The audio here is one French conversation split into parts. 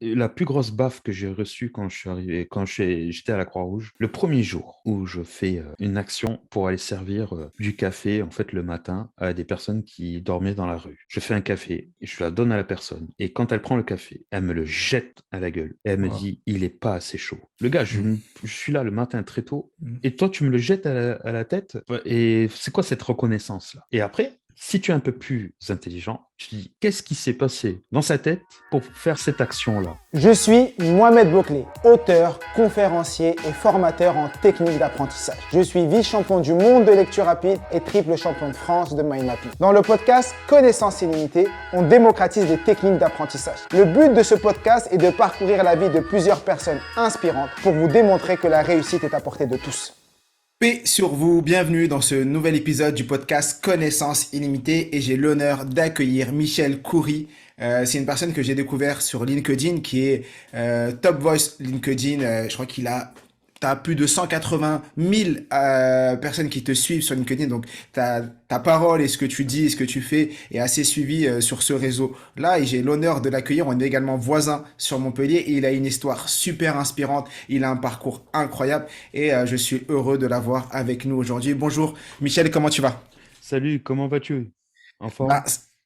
la plus grosse baffe que j'ai reçue quand je suis arrivé, j'étais à la Croix-Rouge, le premier jour où je fais une action pour aller servir du café, en fait, le matin, à des personnes qui dormaient dans la rue. Je fais un café et je la donne à la personne. Et quand elle prend le café, elle me le jette à la gueule. Et elle me Wow. dit, il est pas assez chaud. Le gars, Mm. je suis là le matin très tôt. Mm. Et toi, tu me le jettes à la tête? Et c'est quoi cette reconnaissance-là? Et après, si tu es un peu plus intelligent, tu te dis, qu'est-ce qui s'est passé dans sa tête pour faire cette action-là? Je suis Mohamed Bouclé, auteur, conférencier et formateur en technique d'apprentissage. Je suis vice-champion du monde de lecture rapide et triple champion de France de mind mapping. Dans le podcast Connaissances illimitées, on démocratise les techniques d'apprentissage. Le but de ce podcast est de parcourir la vie de plusieurs personnes inspirantes pour vous démontrer que la réussite est à portée de tous. Paix sur vous, bienvenue dans ce nouvel épisode du podcast Connaissances illimitées et j'ai l'honneur d'accueillir Michel Coury. C'est une personne que j'ai découvert sur LinkedIn qui est Top Voice LinkedIn. Je crois qu'il a t'as plus de 180 000 personnes qui te suivent sur LinkedIn, donc ta parole et ce que tu dis et ce que tu fais est assez suivi sur ce réseau-là et j'ai l'honneur de l'accueillir. On est également voisins sur Montpellier et il a une histoire super inspirante, il a un parcours incroyable et je suis heureux de l'avoir avec nous aujourd'hui. Bonjour Michel, comment tu vas? Salut, comment vas-tu? En Bah, forme?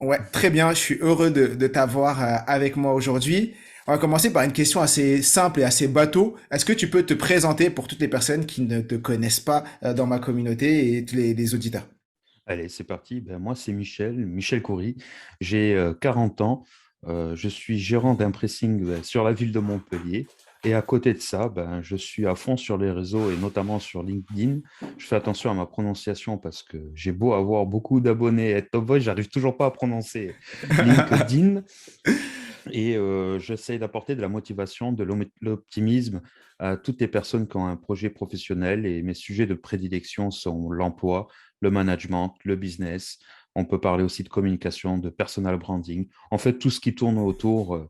ouais, très bien, je suis heureux de t'avoir avec moi aujourd'hui. On va commencer par une question assez simple et assez bateau. Est-ce que tu peux te présenter pour toutes les personnes qui ne te connaissent pas dans ma communauté et tous les auditeurs? Allez, c'est parti. Ben, moi, c'est Michel Coury. J'ai 40 ans. Je suis gérant d'un pressing sur la ville de Montpellier. Et à côté de ça, ben, je suis à fond sur les réseaux et notamment sur LinkedIn. Je fais attention à ma prononciation parce que j'ai beau avoir beaucoup d'abonnés et être top voice, j'arrive toujours pas à prononcer LinkedIn. Et j'essaie d'apporter de la motivation, de l'optimisme à toutes les personnes qui ont un projet professionnel. Et mes sujets de prédilection sont l'emploi, le management, le business. On peut parler aussi de communication, de personal branding. En fait, tout ce qui tourne autour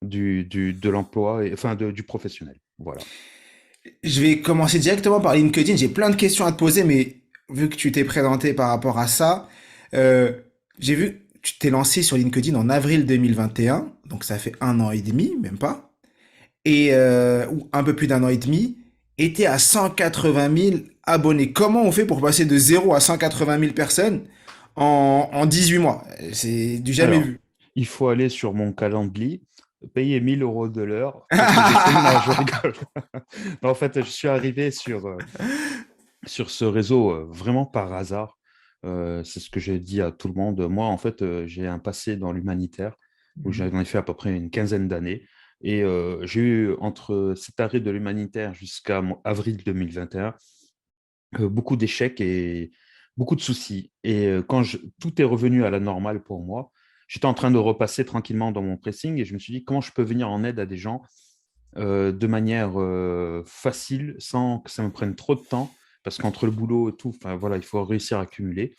de l'emploi, du professionnel. Voilà. Je vais commencer directement par LinkedIn. J'ai plein de questions à te poser, mais vu que tu t'es présenté par rapport à ça, euh, j'ai vu que tu t'es lancé sur LinkedIn en avril 2021, donc ça fait un an et demi, même pas. Ou un peu plus d'un an et demi, était à 180 000 abonnés. Comment on fait pour passer de 0 à 180 000 personnes en 18 mois? C'est du jamais Alors, vu. il faut aller sur mon calendrier, payer 1 000 € de l'heure pour que non, je rigole. Non, en fait, je suis arrivé sur ce réseau vraiment par hasard. C'est ce que j'ai dit à tout le monde. Moi, en fait, j'ai un passé dans l'humanitaire où j'en ai fait à peu près une quinzaine d'années. Et j'ai eu, entre cet arrêt de l'humanitaire jusqu'à avril 2021, beaucoup d'échecs et beaucoup de soucis. Et tout est revenu à la normale pour moi, j'étais en train de repasser tranquillement dans mon pressing et je me suis dit comment je peux venir en aide à des gens de manière facile, sans que ça me prenne trop de temps, parce qu'entre le boulot et tout, enfin voilà, il faut réussir à cumuler.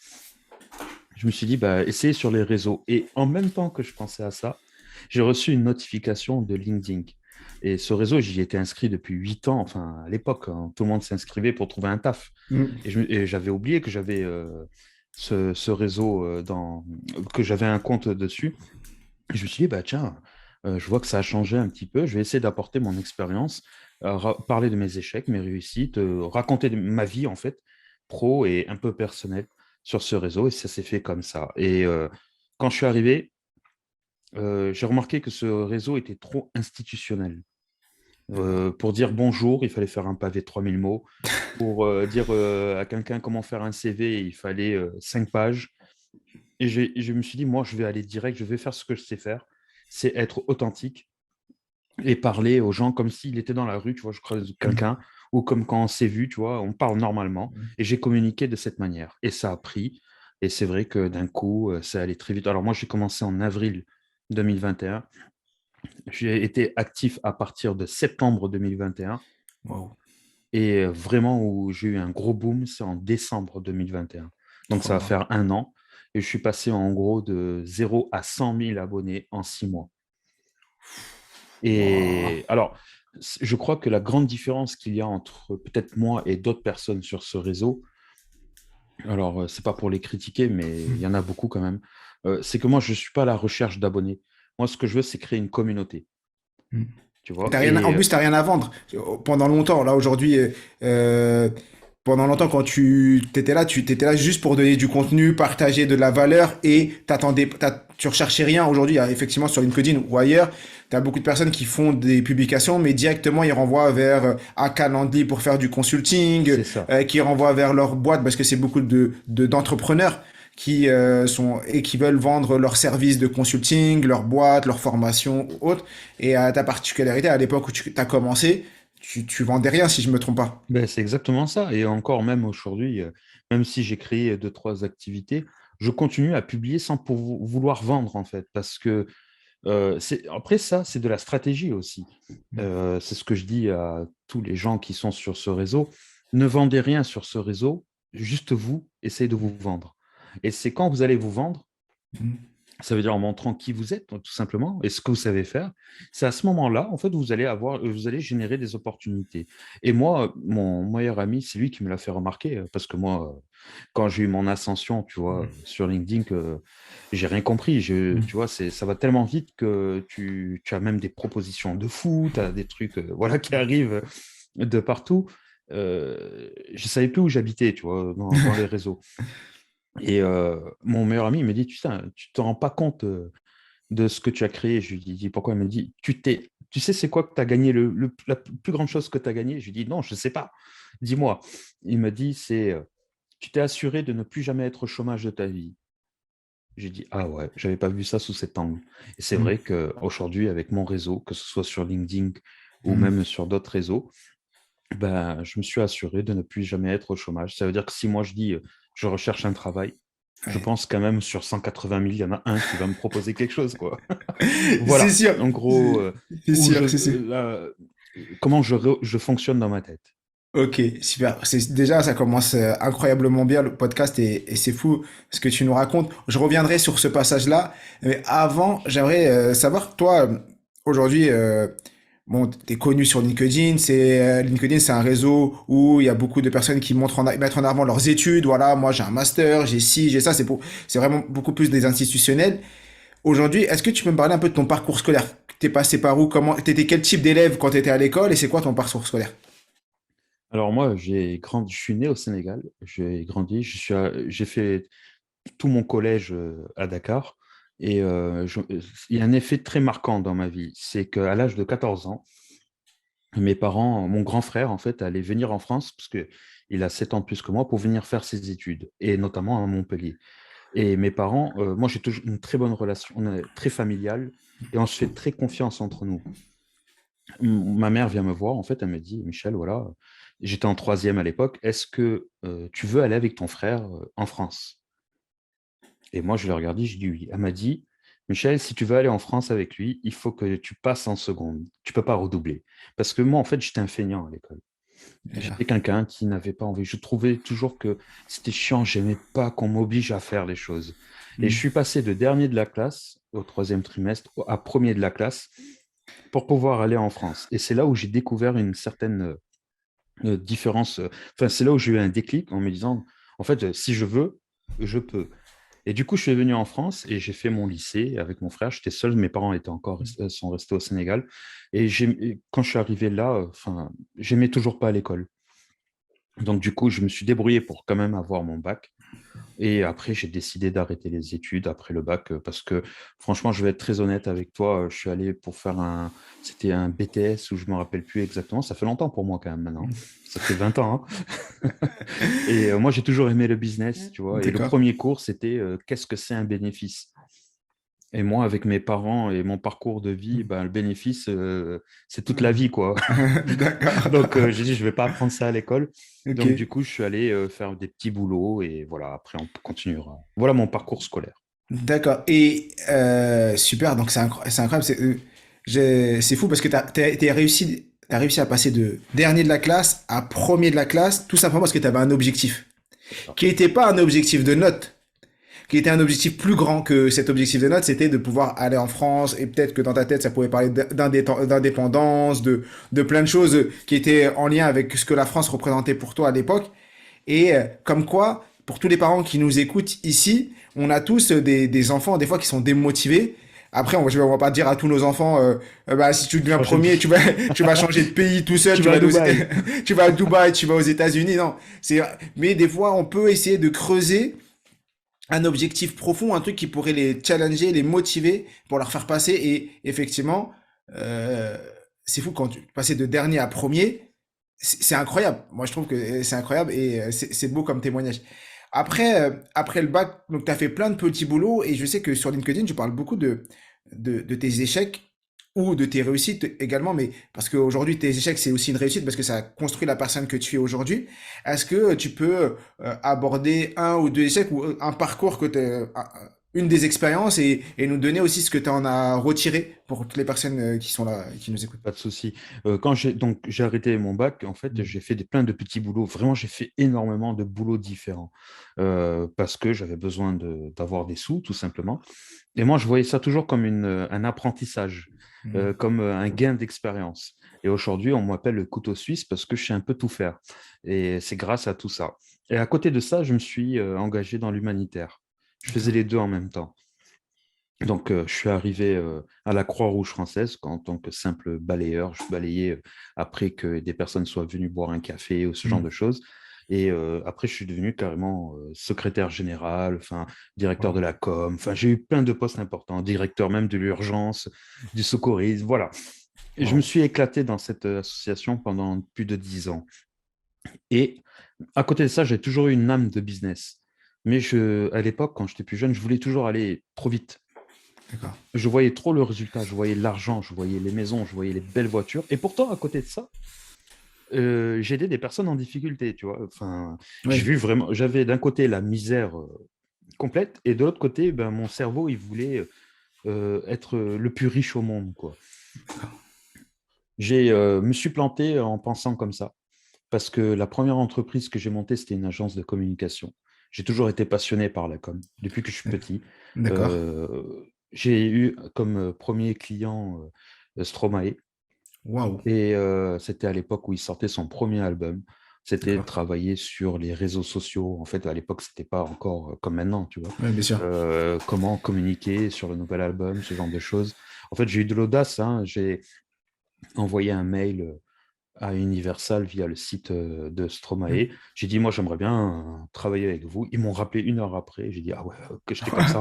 Je me suis dit, bah, essayez sur les réseaux. Et en même temps que je pensais à ça, j'ai reçu une notification de LinkedIn. Et ce réseau, j'y étais inscrit depuis 8 ans. Enfin, à l'époque, hein, tout le monde s'inscrivait pour trouver un taf. Mm. Et j'avais oublié que j'avais ce réseau, que j'avais un compte dessus. Et je me suis dit, bah, tiens, je vois que ça a changé un petit peu. Je vais essayer d'apporter mon expérience, parler de mes échecs, mes réussites, raconter ma vie, en fait, pro et un peu personnelle sur ce réseau. Et ça s'est fait comme ça. Et quand je suis arrivé, j'ai remarqué que ce réseau était trop institutionnel. D'accord. Pour dire bonjour, il fallait faire un pavé de 3 000 mots. Pour dire à quelqu'un comment faire un CV, il fallait 5 pages. Et je me suis dit, moi, je vais aller direct, je vais faire ce que je sais faire, c'est être authentique et parler aux gens comme s'il était dans la rue, tu vois, je croise quelqu'un, ou comme quand on s'est vu, tu vois, on parle normalement. Mm. Et j'ai communiqué de cette manière. Et ça a pris. Et c'est vrai que d'un coup, ça allait très vite. Alors moi, j'ai commencé en avril 2021. J'ai été actif à partir de septembre 2021. Wow, Et vraiment, où j'ai eu un gros boom, c'est en décembre 2021. Donc, trop ça va bien. faire un an. Et je suis passé en gros de 0 à 100 000 abonnés en 6 mois. Wow. Et alors, je crois que la grande différence qu'il y a entre peut-être moi et d'autres personnes sur ce réseau, alors, c'est pas pour les critiquer, mais il y en a beaucoup quand même, c'est que moi, je ne suis pas à la recherche d'abonnés. Moi, ce que je veux, c'est créer une communauté. tu vois. En Et plus, t'as rien à vendre. Pendant longtemps, là, aujourd'hui, euh, pendant longtemps, quand tu étais là juste pour donner du contenu, partager de la valeur et tu recherchais rien. Aujourd'hui, effectivement, sur LinkedIn ou ailleurs, tu as beaucoup de personnes qui font des publications, mais directement, ils renvoient vers Calendly pour faire du consulting, c'est ça. qui renvoient vers leur boîte parce que c'est beaucoup d'entrepreneurs qui sont et qui veulent vendre leurs services de consulting, leur boîte, leur formation ou autre. Et ta particularité à l'époque où tu as commencé, tu vendais rien si je me trompe pas. Ben, c'est exactement ça. Et encore même aujourd'hui, même si j'ai créé deux, trois activités, je continue à publier sans vouloir vendre, en fait. Parce que après ça, c'est de la stratégie aussi. C'est ce que je dis à tous les gens qui sont sur ce réseau. Ne vendez rien sur ce réseau, juste vous, essayez de vous vendre. Et c'est quand vous allez vous vendre, ça veut dire en montrant qui vous êtes, tout simplement, et ce que vous savez faire. C'est à ce moment-là, en fait, vous allez générer des opportunités. Et moi, mon meilleur ami, c'est lui qui me l'a fait remarquer, parce que moi, quand j'ai eu mon ascension, tu vois, sur LinkedIn, que j'ai rien compris. Tu vois, ça va tellement vite que tu as même des propositions de fou, tu as des trucs, voilà, qui arrivent de partout. Je savais plus où j'habitais, tu vois, dans les réseaux. Et mon meilleur ami il me dit, tu sais, tu te rends pas compte de ce que tu as créé. Je lui dis, pourquoi? Il me dit, tu sais, c'est quoi que tu as gagné, la plus grande chose que tu as gagné? Je lui dis, non, je ne sais pas. Dis-moi. Il me dit, tu t'es assuré de ne plus jamais être au chômage de ta vie. J'ai dit, ah ouais, j'avais pas vu ça sous cet angle. Et c'est vrai qu'aujourd'hui, avec mon réseau, que ce soit sur LinkedIn ou même sur d'autres réseaux, ben, je me suis assuré de ne plus jamais être au chômage. Ça veut dire que si moi je dis je recherche un travail, je Ouais. pense quand même sur 180 000, il y en a un qui va me proposer quelque chose, quoi. C'est Voilà, sûr, en gros, c'est sûr, c'est sûr. comment je fonctionne dans ma tête. Ok, super. Déjà, ça commence incroyablement bien le podcast et c'est fou ce que tu nous racontes. Je reviendrai sur ce passage-là, mais avant, j'aimerais savoir, toi, aujourd'hui, bon, t'es connu sur LinkedIn. LinkedIn, c'est un réseau où il y a beaucoup de personnes qui mettent en avant leurs études. Voilà, moi, j'ai un master, j'ai ci, j'ai ça. C'est vraiment beaucoup plus des institutionnels. Aujourd'hui, est-ce que tu peux me parler un peu de ton parcours scolaire? T'es passé par où? T'étais quel type d'élève quand t'étais à l'école et c'est quoi ton parcours scolaire? Alors moi, je suis né au Sénégal, j'ai grandi, j'ai fait tout mon collège à Dakar. Et il y a un effet très marquant dans ma vie, c'est qu'à l'âge de 14 ans, mes parents, mon grand frère, en fait, allait venir en France, parce qu'il a 7 ans de plus que moi, pour venir faire ses études, et notamment à Montpellier. Et mes parents, moi, j'ai toujours une très bonne relation, on est très familiale, et on se fait très confiance entre nous. Ma mère vient me voir, en fait, elle me dit, Michel, voilà, j'étais en troisième à l'époque, est-ce que tu veux aller avec ton frère en France? Et moi, je l'ai regardé, je dis oui. Elle m'a dit, Michel, si tu veux aller en France avec lui, il faut que tu passes en seconde. Tu ne peux pas redoubler. Parce que moi, en fait, j'étais un feignant à l'école. D'accord. J'étais quelqu'un qui n'avait pas envie. Je trouvais toujours que c'était chiant. J'aimais pas qu'on m'oblige à faire les choses. Et je suis passé de dernier de la classe au troisième trimestre à premier de la classe pour pouvoir aller en France. Et c'est là où j'ai découvert une certaine différence. Enfin, c'est là où j'ai eu un déclic en me disant, en fait, si je veux, je peux. Et du coup, je suis venu en France et j'ai fait mon lycée avec mon frère. J'étais seul, mes parents étaient sont restés au Sénégal. Et quand je suis arrivé là, enfin, j'aimais toujours pas l'école. Donc, du coup, je me suis débrouillé pour quand même avoir mon bac. Et après, j'ai décidé d'arrêter les études après le bac parce que, franchement, je vais être très honnête avec toi. Je suis allé pour faire c'était un BTS où je me rappelle plus exactement. Ça fait longtemps pour moi quand même maintenant. Ça fait 20 ans, hein. Et moi, j'ai toujours aimé le business, tu vois. Et le D'accord. premier cours, c'était qu'est-ce que c'est un bénéfice? Et moi, avec mes parents et mon parcours de vie, ben, le bénéfice, c'est toute la vie, quoi. D'accord. Donc, j'ai dit, je ne vais pas apprendre ça à l'école. Ok. Donc, du coup, je suis allé faire des petits boulots et voilà, après, on continuera. Voilà mon parcours scolaire. D'accord. Et super. Donc c'est incroyable. C'est fou parce que t'as réussi à passer de dernier de la classe à premier de la classe, tout simplement parce que tu avais un objectif C'est ça. qui n'était pas un objectif de notes, qui était un objectif plus grand que cet objectif de notes, c'était de pouvoir aller en France et peut-être que dans ta tête ça pouvait parler d'indépendance, de plein de choses qui étaient en lien avec ce que la France représentait pour toi à l'époque. Et comme quoi, pour tous les parents qui nous écoutent ici, on a tous des enfants des fois qui sont démotivés Après, on va pas dire à tous nos enfants, bah, si tu deviens Changer de premier, vie. tu vas changer de pays tout seul, Tu tu vas vas à aller aux Dubaï. tu vas à Dubaï, tu vas aux États-Unis. Non, mais des fois, on peut essayer de creuser un objectif profond, un truc qui pourrait les challenger, les motiver pour leur faire passer. Et effectivement, euh, c'est fou quand tu passes de dernier à premier, c'est incroyable. Moi, je trouve que c'est incroyable et c'est beau comme témoignage. Après le bac, donc tu as fait plein de petits boulots et je sais que sur LinkedIn, tu parles beaucoup de tes échecs ou de tes réussites également, mais parce qu'aujourd'hui, tes échecs, c'est aussi une réussite parce que ça construit la personne que tu es aujourd'hui. Est-ce que tu peux aborder un ou deux échecs ou un parcours une des expériences et nous donner aussi ce que tu en as retiré pour toutes les personnes qui sont là, qui nous écoutent? Pas de souci. Quand j'ai arrêté mon bac, en fait, Mm. j'ai fait plein de petits boulots. Vraiment, j'ai fait énormément de boulots différents parce que j'avais besoin d'avoir des sous, tout simplement. Et moi, je voyais ça toujours comme un apprentissage, Mm. comme un gain d'expérience. Et aujourd'hui, on m'appelle le couteau suisse parce que je sais un peu tout faire. Et c'est grâce à tout ça. Et à côté de ça, je me suis engagé dans l'humanitaire. Je faisais D'accord. les deux en même temps. Donc, je suis arrivé à la Croix-Rouge française en tant que simple balayeur. Je balayais après que des personnes soient venues boire un café ou ce genre Mm. de choses. Et après, je suis devenu carrément secrétaire général, enfin, directeur de Wow. la com. Enfin, j'ai eu plein de postes importants, directeur même de l'urgence, du secourisme, voilà. Et je me Wow. suis éclaté dans cette association pendant plus de 10 ans. Et à côté de ça, j'ai toujours eu une âme de business. Mais à l'époque, quand j'étais plus jeune, je voulais toujours aller trop vite. D'accord. Je voyais trop le résultat, je voyais l'argent, je voyais les maisons, je voyais les belles voitures. Et pourtant, à côté de ça, j'aidais des personnes en difficulté, tu vois. Enfin, j'ai Oui. vu vraiment, j'avais d'un côté la misère complète et de l'autre côté, ben, mon cerveau, il voulait être le plus riche au monde, quoi. Me suis planté en pensant comme ça parce que la première entreprise que j'ai montée, c'était une agence de communication. J'ai toujours été passionné par la com depuis que je suis petit. D'accord. J'ai eu comme premier client Stromae Waouh. et c'était à l'époque où il sortait son premier album. C'était D'accord. travailler sur les réseaux sociaux. En fait, à l'époque, c'était pas encore comme maintenant, tu vois. Oui, bien sûr. Comment communiquer sur le nouvel album, ce genre de choses. En fait, j'ai eu de l'audace, hein. J'ai envoyé un mail à Universal via le site de Stromae. Mm. J'ai dit, moi, j'aimerais bien travailler avec vous. Ils m'ont rappelé 1 heure après. J'ai dit, ah ouais, que j'étais comme ça.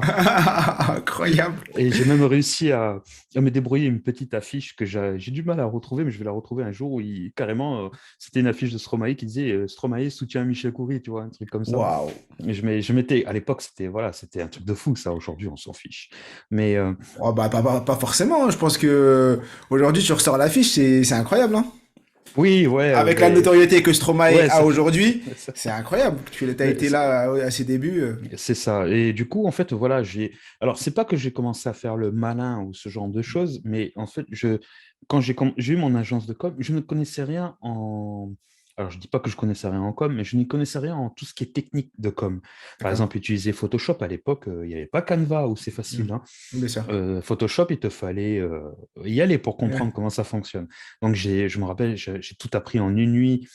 Incroyable. Et j'ai même réussi à me débrouiller une petite affiche que j'ai du mal à retrouver, mais je vais la retrouver un jour où carrément, c'était une affiche de Stromae qui disait Stromae soutient Michel Coury, tu vois, un truc comme ça. Waouh. Et je m'étais, à l'époque, c'était voilà, c'était un truc de fou, ça. Aujourd'hui, on s'en fiche. Mais Oh, bah, pas forcément, hein. Je pense que aujourd'hui, tu ressors l'affiche, c'est incroyable, hein. oui, ouais, Avec la notoriété que Stromae ouais, a ça fait. aujourd'hui, c'est incroyable. Tu as Mais été là à ses débuts. c'est ça. Et du coup, en fait, voilà, Alors, c'est pas que j'ai commencé à faire le malin ou ce genre de choses, mais en fait, quand j'ai eu mon agence de com, je ne connaissais rien en. Alors, je dis pas que je connaissais rien en com, mais je n'y connaissais rien en tout ce qui est technique de com. Par D'accord. exemple, utiliser Photoshop à l'époque, il n'y avait pas Canva où c'est Mm. facile, hein. Bien sûr. Photoshop, il te fallait y aller pour Ouais. comprendre comment ça fonctionne. Donc, je me rappelle, j'ai tout appris en une nuit.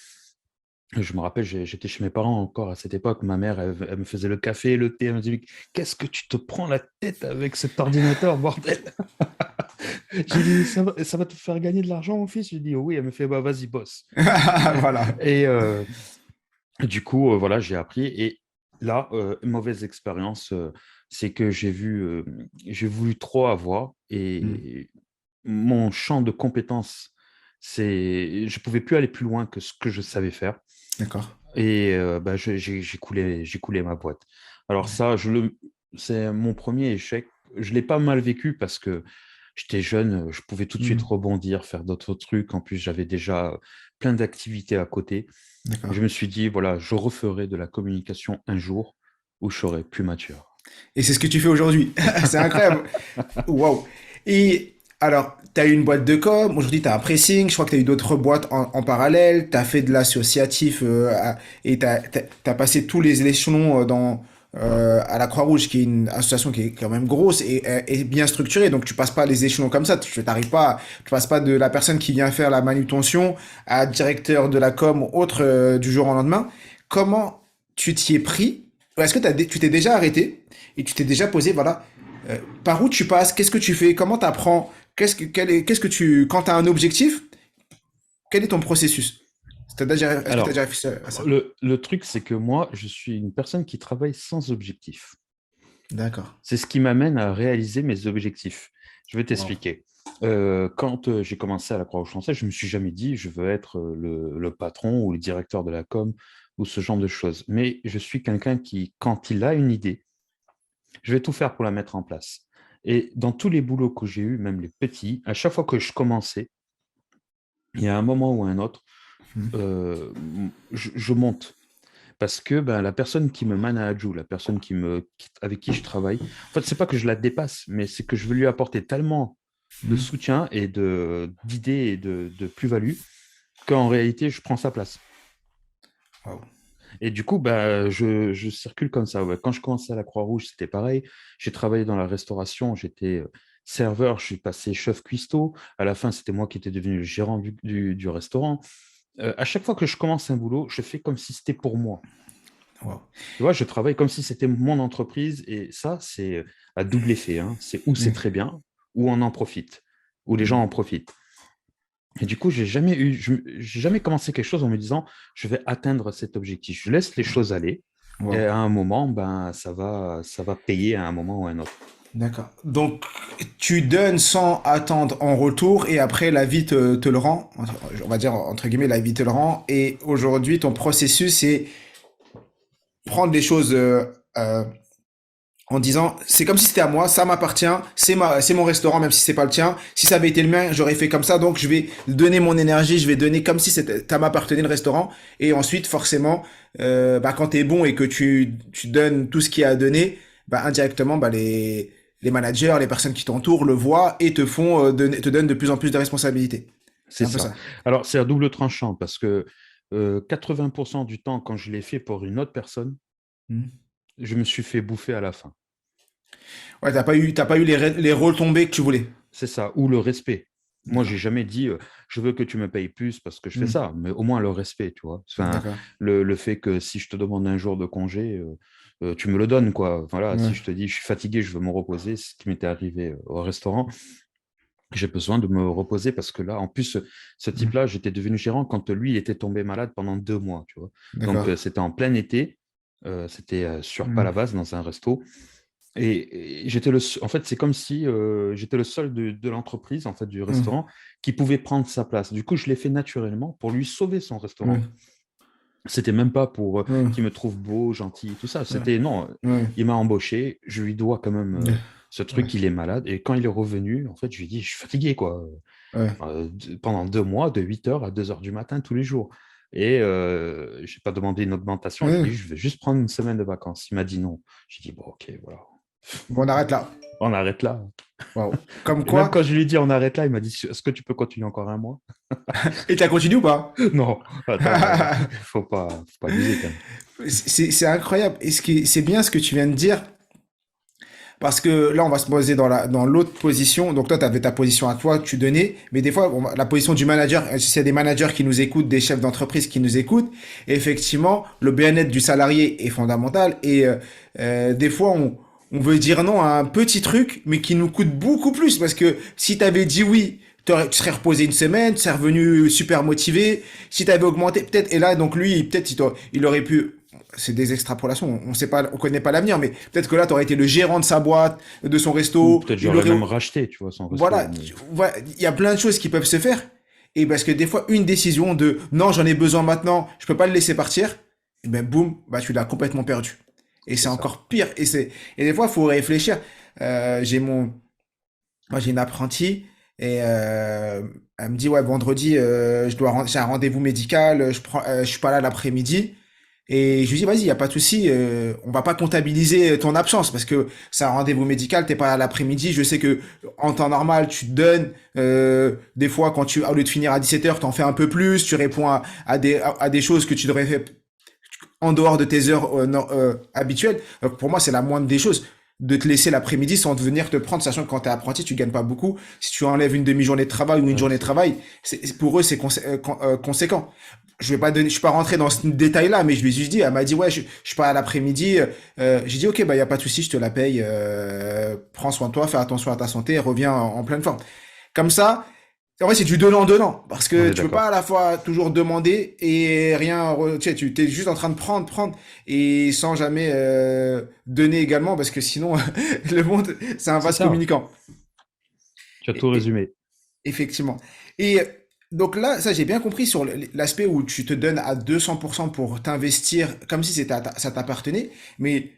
Je me rappelle, j'étais chez mes parents encore à cette époque. Ma mère, elle me faisait le café, le thé. Elle me disait, qu'est-ce que tu te prends la tête avec cet ordinateur, bordel? J'ai dit, ça va te faire gagner de l'argent, mon fils? J'ai dit, oui. Elle me fait, bah, vas-y, bosse. Voilà. Et du coup, voilà, j'ai appris. Et là, mauvaise expérience, c'est que j'ai voulu trop avoir. Mm. Et mon champ de compétences, je ne pouvais plus aller plus loin que ce que je savais faire. D'accord. Et bah, j'ai coulé ma boîte. Alors ça, c'est mon premier échec. Je ne l'ai pas mal vécu parce que j'étais jeune, je pouvais tout de suite Mm. rebondir, faire d'autres trucs. En plus, j'avais déjà plein d'activités à côté. D'accord. Je me suis dit, voilà, je referai de la communication un jour où je serai plus mature. Et c'est ce que tu fais aujourd'hui. C'est incroyable. Waouh. Et alors, tu as eu une boîte de com, aujourd'hui tu as un pressing, je crois que tu as eu d'autres boîtes en parallèle, tu as fait de l'associatif et tu as passé tous les échelons à la Croix-Rouge, qui est une association qui est quand même grosse et bien structurée. Donc tu passes pas les échelons comme ça, tu passes pas de la personne qui vient faire la manutention à directeur de la com ou autre du jour au lendemain. Comment tu t'y es pris? Est-ce que tu t'es déjà arrêté et tu t'es déjà posé, voilà, Par où tu passes? Qu'est-ce que tu fais? Comment t'apprends? Quand tu as un objectif, quel est ton processus? Est-ce que tu as Alors, déjà réfléchi à ça? le truc, c'est que moi, je suis une personne qui travaille sans objectif. D'accord. C'est ce qui m'amène à réaliser mes objectifs. Je vais Wow. t'expliquer. Quand j'ai commencé à la Croix-Rouge française, je me suis jamais dit je veux être le patron ou le directeur de la com ou ce genre de choses. Mais je suis quelqu'un qui, quand il a une idée, je vais tout faire pour la mettre en place. Et dans tous les boulots que j'ai eus, même les petits, à chaque fois que je commençais, il y a un moment ou un autre, Hmm. je monte. Parce que ben, la personne qui me manage ou la personne avec qui je travaille, en fait, c'est pas que je la dépasse, mais c'est que je veux lui apporter tellement de Hmm. soutien et d'idées et de plus-value qu'en réalité, je prends sa place. Wow. Et du coup, bah, je circule comme ça. Ouais. Quand je commençais à la Croix-Rouge, c'était pareil. J'ai travaillé dans la restauration, j'étais serveur, je suis passé chef cuistot. À la fin, c'était moi qui étais devenu le gérant du restaurant. À chaque fois que je commence un boulot, je fais comme si c'était pour moi. Wow. Tu vois, je travaille comme si c'était mon entreprise et ça, c'est à double effet. Hein. C'est où c'est Hmm. très bien, où on en profite, où les gens Hmm. en profitent. Et du coup, j'ai jamais commencé quelque chose en me disant, je vais atteindre cet objectif. Je laisse les choses aller et Wow. à un moment, ben, ça va payer à un moment ou à un autre. D'accord. Donc, tu donnes sans attendre en retour et après la vie te le rend. On va dire entre guillemets la vie te le rend. Et aujourd'hui, ton processus, c'est prendre les choses euh, en disant c'est comme si c'était à moi, ça m'appartient, c'est mon restaurant même si c'est pas le tien. Si ça avait été le mien, j'aurais fait comme ça. Donc je vais donner mon énergie, je vais donner comme si c'était ça m'appartenait le restaurant. Et ensuite forcément, bah quand t'es bon et que tu donnes tout ce qu'il y a à donner, bah indirectement bah les managers, les personnes qui t'entourent le voient et te donnent de plus en plus de responsabilités. C'est C'est un peu ça. ça. Alors, c'est à double tranchant parce que 80% du temps, quand je l'ai fait pour une autre personne, Hmm. je me suis fait bouffer à la fin. Ouais, t'as pas eu les rôles tombés que tu voulais. C'est ça, ou le respect. Moi, D'accord. j'ai jamais dit je veux que tu me payes plus parce que je fais Hmm. ça, mais au moins le respect, tu vois. Enfin, D'accord. le fait que si je te demande un jour de congé, tu me le donnes, quoi. Voilà, Ouais. si je te dis je suis fatigué, je veux me reposer, c'est ce qui m'était arrivé au restaurant, j'ai besoin de me reposer parce que là, en plus, ce Hmm. type-là, j'étais devenu gérant quand lui, il était tombé malade pendant 2 mois, tu vois. Donc, D'accord. c'était en plein été, c'était sur Hmm. Palavas dans un resto. Et en fait, c'est comme si j'étais le seul de l'entreprise, en fait, du Hmm. restaurant, qui pouvait prendre sa place. Du coup, je l'ai fait naturellement pour lui sauver son Ouais. restaurant. C'était même pas pour Ouais. qu'il me trouve beau, gentil, tout ça. Ouais. C'était non, Ouais. il m'a embauché, je lui dois quand même Ouais. ce Ouais. truc, il est malade. Et quand il est revenu, en fait, je lui ai dit, je suis fatigué, quoi. Ouais. Pendant 2 mois, de 8 heures à 2 heures du matin, tous les jours. Et je n'ai pas demandé une augmentation, j'ai Ouais. dit, je vais juste prendre une semaine de vacances. Il m'a dit non. J'ai dit, bon, ok, voilà. Bon, on arrête là. On arrête là. Waouh. Comme Et même quoi. quand je lui ai dit on arrête là, il m'a dit est-ce que tu peux continuer encore un mois? Et t'as continué ou pas? Non, attends, faut pas abuser quand même. C'est incroyable. Et c'est bien ce que tu viens de dire. Parce que là, on va se poser dans l'autre position. Donc, toi, tu avais ta position à toi, tu donnais. Mais des fois, la position du manager, s'il y a des managers qui nous écoutent, des chefs d'entreprise qui nous écoutent, effectivement, le bien-être du salarié est fondamental. Et des fois, on veut dire non à un petit truc, mais qui nous coûte beaucoup plus. Parce que si tu avais dit oui, tu serais reposé une semaine, tu serais revenu super motivé. Si tu avais augmenté, peut-être, et là, donc lui, peut-être, il aurait pu, c'est des extrapolations, on sait pas, on connaît pas l'avenir, mais peut-être que là, tu aurais été le gérant de sa boîte, de son Ou resto, peut-être il j'aurais aurait, même racheté, tu vois, son resto. voilà, Mais il y a plein de choses qui peuvent se faire. Et parce que des fois, une décision de non, j'en ai besoin maintenant, je peux pas le laisser partir, et ben boum, bah tu l'as complètement perdu. Et c'est c'est ça. encore pire. Et des fois, il faut réfléchir. Euh, j'ai mon, Moi, j'ai une apprentie et elle me dit ouais vendredi j'ai un rendez-vous médical, je suis pas là l'après-midi et je lui dis vas-y y a pas de souci, on va pas comptabiliser ton absence parce que c'est un rendez-vous médical, t'es pas là l'après-midi, je sais que en temps normal tu te donnes des fois quand au lieu de finir à 17h t'en fais un peu plus, tu réponds à des choses que tu devrais faire en dehors de tes heures habituelles. Donc, pour moi c'est la moindre des choses. de te laisser l'après-midi sans venir te prendre, sachant que quand t'es apprenti, tu gagnes pas beaucoup. Si tu enlèves une demi-journée de travail ou une Ouais, journée de travail, pour eux, c'est conséquent. Je suis pas rentré dans ce détail-là, mais je lui ai juste dit, elle m'a dit, ouais, je suis pas à l'après-midi. J'ai dit, ok, bah, y a pas de souci, je te la paye, prends soin de toi, fais attention à ta santé, reviens en pleine forme. Comme ça, en vrai, c'est du donnant-donnant. Parce on que est tu peux pas d'accord. à la fois toujours demander et rien, tu sais, tu t'es juste en train de prendre, et sans jamais, donner également, parce que sinon, le monde, c'est un C'est vase ça, communicant. tu as tout Et, résumé. effectivement. Et donc là, ça j'ai bien compris sur l'aspect où tu te donnes à 200% pour t'investir comme si ça t'appartenait. Mais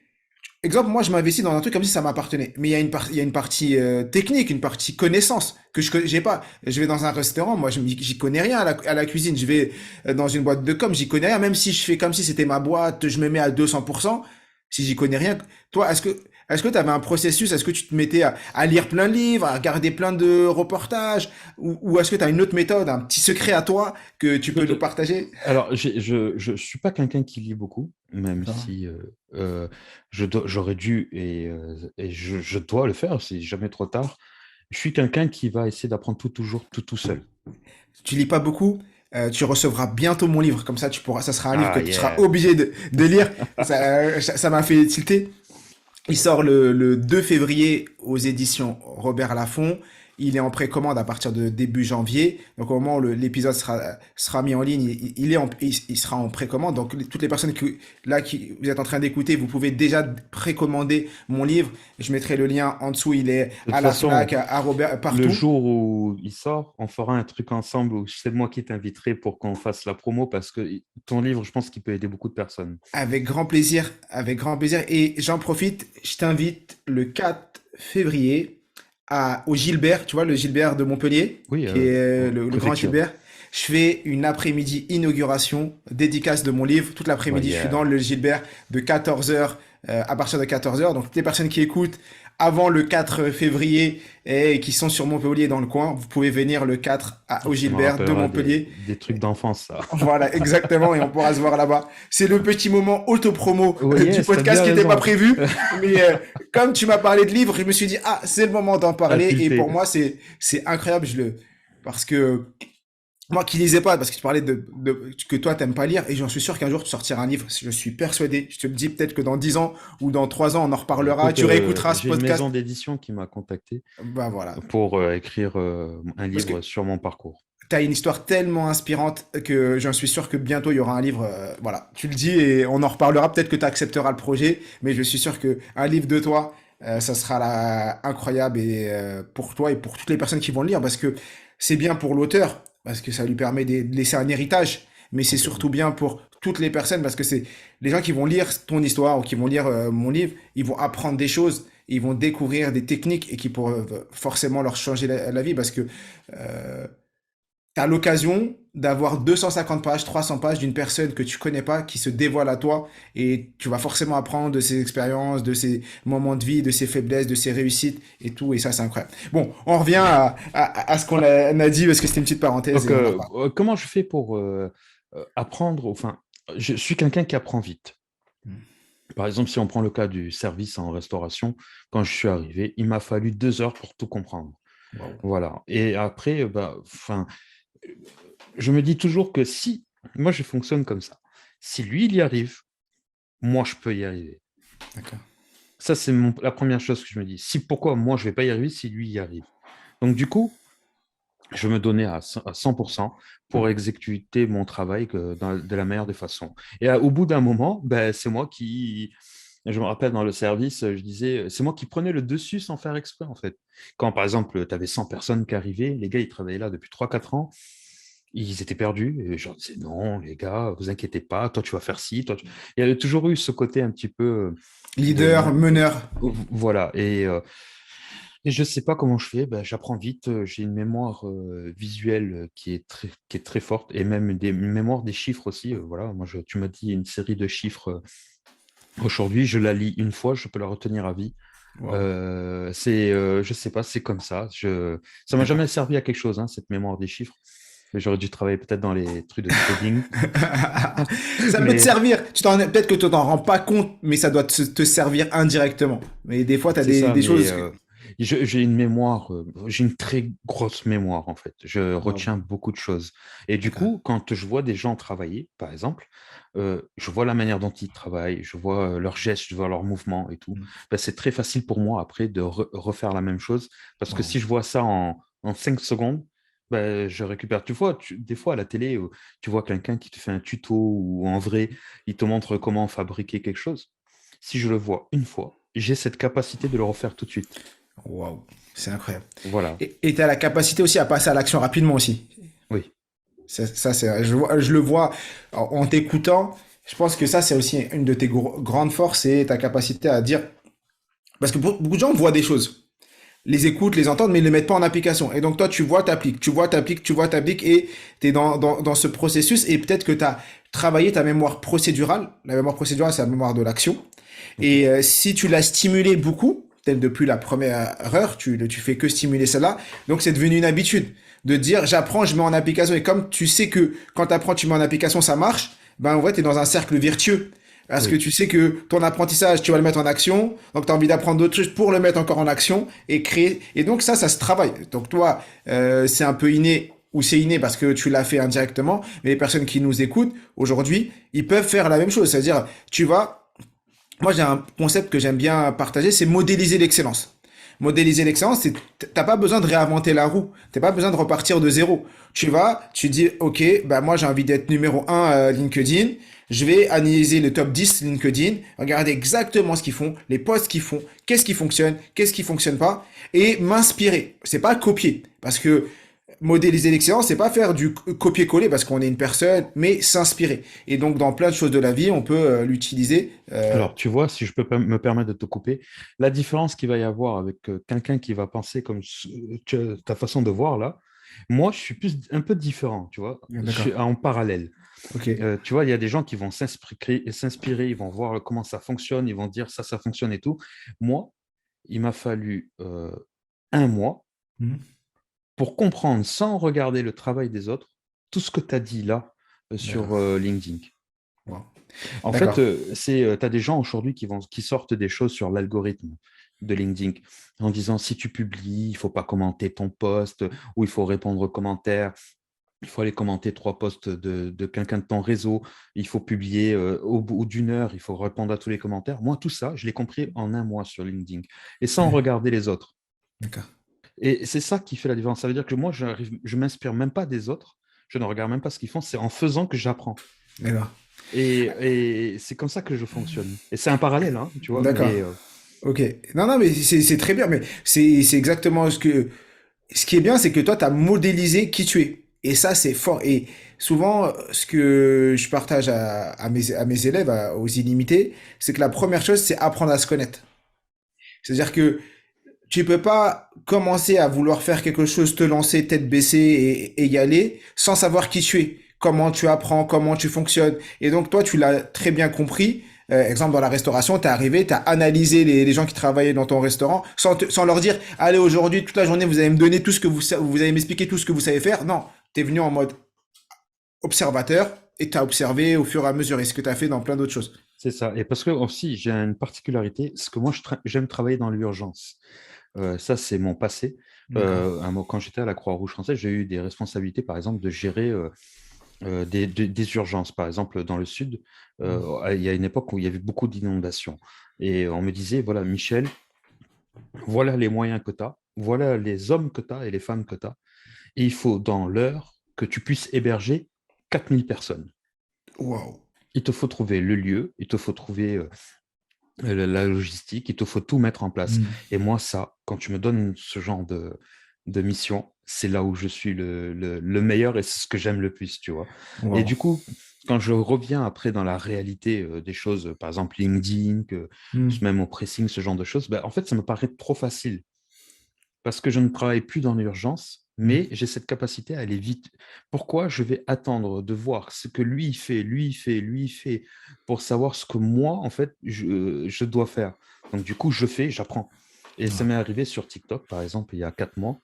exemple, moi je m'investis dans un truc comme si ça m'appartenait. Mais il y a une partie technique, une partie connaissance que j'ai pas. Je vais dans un restaurant, moi j'y connais rien à la cuisine. Je vais dans une boîte de com, j'y connais rien. Même si je fais comme si c'était ma boîte, je me mets à 200%. Si j'y connais rien, toi, est-ce que tu avais un processus? Est-ce que tu te mettais à lire plein de livres, à regarder plein de reportages, ou est-ce que tu as une autre méthode, un petit secret à toi que tu peux nous partager? Alors, je suis pas quelqu'un qui lit beaucoup, même D'accord. si j'aurais dû et je dois le faire, c'est jamais trop tard. Je suis quelqu'un qui va essayer d'apprendre tout toujours, tout seul. Tu lis pas beaucoup, tu recevras bientôt mon livre. Comme ça, ça sera un livre que Ah, tu seras yeah. obligé de lire. Ça m'a fait tilter. Il sort le 2 février aux éditions Robert Laffont. Il est en précommande à partir de début janvier. Donc au moment où l'épisode sera mis en ligne, il sera en précommande. Donc toutes les personnes qui vous êtes en train d'écouter, vous pouvez déjà précommander mon livre. Je mettrai le lien en dessous. Il est De toute à la façon, Fnac, à Robert, le partout. jour où il sort, on fera un truc ensemble où c'est moi qui t'inviterai pour qu'on fasse la promo parce que ton livre, je pense qu'il peut aider beaucoup de personnes. Avec grand plaisir, avec grand plaisir. Et j'en profite, je t'invite le 4 février au Gilbert, tu vois, le Gilbert de Montpellier, Oui, qui est le grand préfecture. Gilbert. Je fais une après-midi inauguration, dédicace de mon livre. Toute Ouais, l'après-midi, je suis dans yeah. le Gilbert de 14 heures à partir de 14 heures. Donc, toutes les personnes qui écoutent avant le 4 février et qui sont sur Montpellier dans le coin, vous pouvez venir le 4 au Ça me Gilbert de rappellera Montpellier. des trucs d'enfance, ça. Voilà, exactement, et on pourra se voir là-bas. C'est le petit moment auto-promo Oui, du yes, t'as podcast bien qui n'était pas raison. prévu, mais comme tu m'as parlé de livres, je me suis dit, ah, c'est le moment d'en T'as parler, et pour tilté. moi, c'est incroyable, parce que moi qui lisais pas, parce que tu parlais que toi t'aimes pas lire, et j'en suis sûr qu'un jour tu sortiras un livre, je suis persuadé, je te le dis peut-être que dans 10 ans ou dans 3 ans on en reparlera, Écoute, tu réécouteras ce j'ai une maison podcast, d'édition qui m'a contacté bah voilà. pour écrire un Parce que livre sur mon parcours. t'as une histoire tellement inspirante que j'en suis sûr que bientôt il y aura un livre. Voilà, tu le dis et on en reparlera. Peut-être que tu accepteras le projet, mais je suis sûr que un livre de toi, ça sera incroyable et pour toi et pour toutes les personnes qui vont le lire, parce que c'est bien pour l'auteur, parce que ça lui permet de laisser un héritage, mais c'est surtout Complètement. bien pour toutes les personnes, parce que c'est les gens qui vont lire ton histoire ou qui vont lire mon livre, ils vont apprendre des choses. Ils vont découvrir des techniques et qui pourraient forcément leur changer la vie, parce que euh, t'as l'occasion d'avoir 250 pages, 300 pages d'une personne que tu connais pas qui se dévoile à toi, et tu vas forcément apprendre de ses expériences, de ses moments de vie, de ses faiblesses, de ses réussites et tout, et ça c'est incroyable. Bon, on revient à ce on a dit parce que c'était une petite parenthèse Donc, et on en parle. comment je fais pour apprendre? Enfin, je suis quelqu'un qui apprend vite. Par exemple, si on prend le cas du service en restauration, quand je suis arrivé, il m'a fallu 2 heures pour tout comprendre. Wow. Voilà. Et après, bah, enfin, je me dis toujours que si, moi je fonctionne comme ça, si lui il y arrive, moi je peux y arriver. D'accord. Ça, c'est la première chose que je me dis. Pourquoi moi je ne vais pas y arriver si lui y arrive? Donc du coup, je me donnais à 100% pour exécuter mon travail de la meilleure des façons. Et au bout d'un moment, ben, c'est moi qui, je me rappelle dans le service, je disais, c'est moi qui prenais le dessus sans faire exprès en fait. Quand par exemple, tu avais 100 personnes qui arrivaient, les gars, ils travaillaient là depuis 3 4 ans, ils étaient perdus. Et je leur disais, non, les gars, vous inquiétez pas, toi tu vas faire ci, toi. Il y avait toujours eu ce côté un petit peu Leader, meneur. voilà. Et je ne sais pas comment je fais, ben, j'apprends vite, j'ai une mémoire visuelle qui est très forte, et même une mémoire des chiffres aussi. Voilà, tu m'as dit une série de chiffres aujourd'hui, je la lis une fois, je peux la retenir à vie. Wow. Je sais pas, c'est comme ça. Ça m'a D'accord. jamais servi à quelque chose, hein, cette mémoire des chiffres. J'aurais dû travailler peut-être dans les trucs de trading. Ça peut te Mais servir. Peut-être que tu t'en rends pas compte, mais ça doit te servir indirectement. Mais des fois, tu as c'est ça, des mais choses. j'ai une mémoire, j'ai une très grosse mémoire en fait. Je Wow. retiens beaucoup de choses. Et du D'accord. coup, quand je vois des gens travailler, par exemple, je vois la manière dont ils travaillent, je vois leurs gestes, je vois leurs mouvements et tout. Mm. Ben, c'est très facile pour moi après de refaire la même chose. Parce que Wow. si je vois ça en 5 secondes, ben, je récupère. Tu vois, des fois à la télé, tu vois quelqu'un qui te fait un tuto ou en vrai, il te montre comment fabriquer quelque chose. Si je le vois une fois, j'ai cette capacité de le refaire tout de suite. Wow. C'est incroyable. Voilà. Et tu as la capacité aussi à passer à l'action rapidement aussi. Oui, Je le vois en t'écoutant. Je pense que ça, c'est aussi une de tes grandes forces, c'est ta capacité à dire. Parce que beaucoup de gens voient des choses, les écoutent, les entendent, mais ils ne les mettent pas en application. Et donc, toi, tu vois, t'appliques, tu vois, t'appliques, tu vois, t'appliques, et tu es dans ce processus. Et peut-être que tu as travaillé ta mémoire procédurale. La mémoire procédurale, c'est la mémoire de l'action. ok. Et si tu l'as stimulée beaucoup, peut-être depuis la première heure, tu fais que stimuler cela. Donc, c'est devenu une habitude de dire, j'apprends, je mets en application. Et comme tu sais que quand tu apprends, tu mets en application, ça marche, ben, en vrai, tu es dans un cercle vertueux. Parce que Oui. tu sais que ton apprentissage, tu vas le mettre en action. Donc, tu as envie d'apprendre d'autres choses pour le mettre encore en action et créer. Et donc, ça se travaille. Donc, toi, c'est un peu inné ou c'est inné parce que tu l'as fait indirectement. Mais les personnes qui nous écoutent aujourd'hui, ils peuvent faire la même chose. C'est-à-dire, tu vas moi, j'ai un concept que j'aime bien partager, c'est modéliser l'excellence. Modéliser l'excellence, c'est t'as pas besoin de réinventer la roue, t'as pas besoin de repartir de zéro. Tu dis, ok, bah moi j'ai envie d'être numéro un LinkedIn. Je vais analyser le top 10 LinkedIn, regarder exactement ce qu'ils font, les posts qu'ils font, qu'est-ce qui fonctionne pas, et m'inspirer. C'est pas copier, parce que modéliser l'excellence, c'est pas faire du copier-coller parce qu'on est une personne, mais s'inspirer. Et donc, dans plein de choses de la vie, on peut l'utiliser. Alors, tu vois, si je peux me permettre de te couper, la différence qu'il va y avoir avec quelqu'un qui va penser comme ta façon de voir là, moi, je suis plus un peu différent, tu vois. Je D'accord. suis en parallèle. Ok. Tu vois, il y a des gens qui vont s'inspirer, ils vont voir comment ça fonctionne, ils vont dire ça fonctionne et tout. Moi, il m'a fallu un mois Mhm. pour comprendre, sans regarder le travail des autres, tout ce que tu as dit là sur D'accord. LinkedIn. Wow. En fait, D'accord. tu as des gens aujourd'hui qui sortent des choses sur l'algorithme de LinkedIn en disant si tu publies, il ne faut pas commenter ton post ou il faut répondre aux commentaires. Il faut aller commenter 3 posts de quelqu'un de ton réseau. Il faut publier au bout d'1 heure. Il faut répondre à tous les commentaires. Moi, tout ça, je l'ai compris en un mois sur LinkedIn et sans Ouais. regarder les autres. D'accord. Et c'est ça qui fait la différence. Ça veut dire que moi, je ne m'inspire même pas des autres. Je ne regarde même pas ce qu'ils font. C'est en faisant que j'apprends. D'accord. Et c'est comme ça que je fonctionne. Et c'est un parallèle, hein, tu vois. D'accord. Mais Ok. Non, non, mais c'est très bien. Mais c'est exactement ce qui est bien, c'est que toi, tu as modélisé qui tu es. Et ça, c'est fort. Et souvent, ce que je partage à mes élèves, aux illimités, c'est que la première chose, c'est apprendre à se connaître. C'est-à-dire que tu peux pas commencer à vouloir faire quelque chose, te lancer tête baissée et y aller sans savoir qui tu es, comment tu apprends, comment tu fonctionnes. Et donc toi, tu l'as très bien compris. Exemple, dans la restauration, t'es arrivé, t'as analysé les gens qui travaillaient dans ton restaurant sans leur dire, allez, aujourd'hui, toute la journée, vous allez me donner tout ce que vous allez m'expliquer tout ce que vous savez faire. Non, t'es venu en mode observateur et t'as observé au fur et à mesure et ce que t'as fait dans plein d'autres choses. c'est ça. Et parce que aussi, j'ai une particularité, c'est que moi, j'aime travailler dans l'urgence. Ça, c'est mon passé. D'accord. Quand j'étais à la Croix-Rouge française, j'ai eu des responsabilités, par exemple, de gérer des urgences. Par exemple, dans le sud, il y a une époque où il y avait beaucoup d'inondations. Et on me disait, voilà, Michel, voilà les moyens que tu as, voilà les hommes que tu as et les femmes que tu as. Et il faut, dans l'heure, que tu puisses héberger 4 000 personnes. Waouh. Il te faut trouver le lieu, il te faut trouver la logistique, il te faut tout mettre en place. Hmm. Et moi, ça, quand tu me donnes ce genre de mission, c'est là où je suis le meilleur et c'est ce que j'aime le plus, tu vois. Et Waouh. du coup, quand je reviens après dans la réalité des choses, par exemple LinkedIn, Hmm. même au pressing, ce genre de choses, ben, en fait, ça me paraît trop facile parce que je ne travaille plus dans l'urgence, Hmm. mais j'ai cette capacité à aller vite. Pourquoi je vais attendre de voir ce que lui il fait, lui il fait, lui il fait, pour savoir ce que moi, en fait, je dois faire. Donc, du coup, je fais, j'apprends. Et ça m'est arrivé sur TikTok, par exemple, il y a 4 mois,